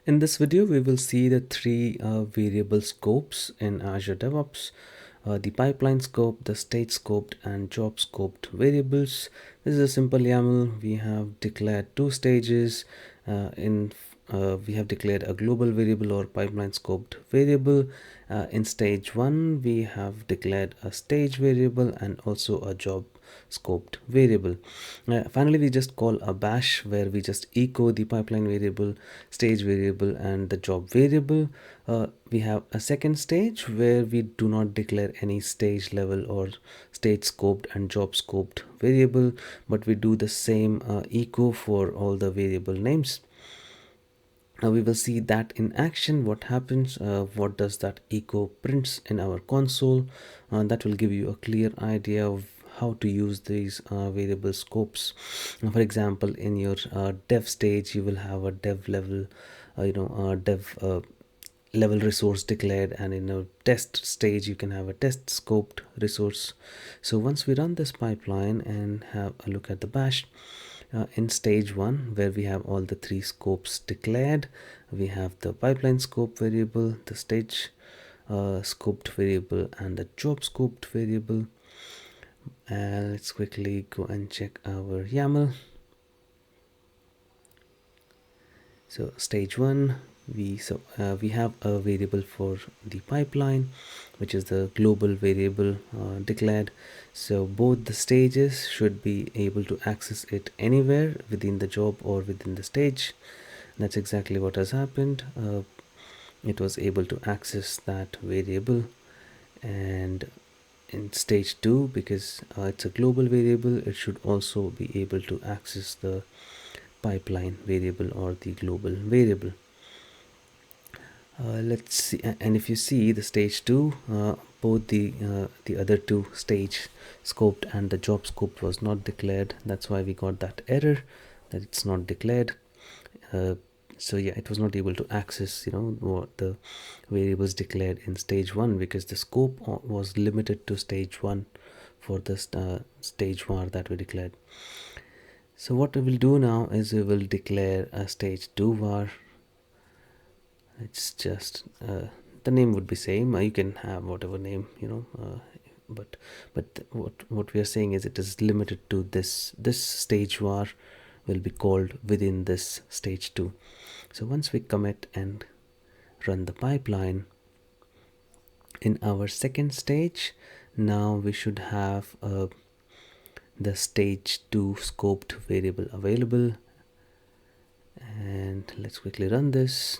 In this video, we will see the three variable scopes in Azure DevOps, the pipeline scope, the stage scoped, and job scoped variables. This is a simple YAML. We have declared two stages. We have declared a global variable or pipeline scoped variable. In stage one, we have declared a stage variable and also a job scoped variable. Finally, we just call a bash where we just echo the pipeline variable, stage variable, and the job variable. We have a second stage where we do not declare any stage level or stage scoped and job scoped variable, but we do the same echo for all the variable names. Now we will see that in action. What happens, what does that echo prints in our console. That will give you a clear idea of how to use these variable scopes. For example, in your dev stage, you will have a dev level, dev level resource declared, and in a test stage you can have a test scoped resource. So once we run this pipeline and have a look at the bash, in stage one, where we have all the three scopes declared, we have the pipeline scope variable, the stage scoped variable, and the job scoped variable. And let's quickly go and check our YAML. So stage one, we have a variable for the pipeline, which is the global variable declared. So both the stages should be able to access it anywhere within the job or within the stage. That's exactly what has happened. It was able to access that variable. And in stage 2, because it's a global variable, it should also be able to access the pipeline variable or the global variable. Let's see, and if you see the stage 2, both the other two stage scoped and the job scope was not declared. That's why we got that error that it's not declared. So yeah, it was not able to access what the variables declared in stage 1, because the scope was limited to stage 1 for the stage var that we declared. So what we will do now is we will declare a stage 2 var. It's just the name would be same. You can have whatever name, but what we are saying is it is limited to this stage var will be called within this stage 2. So once we commit and run the pipeline, in our second stage, now we should have the stage 2 scoped variable available. And let's quickly run this.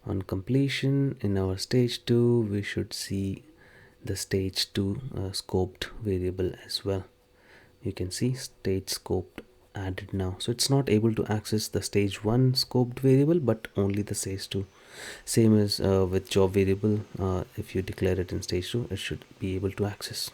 On completion, in our stage 2, we should see the stage 2 scoped variable as well. You can see stage scoped added now. So it's not able to access the stage 1 scoped variable, but only the stage 2. Same as with job variable, if you declare it in stage 2, it should be able to access.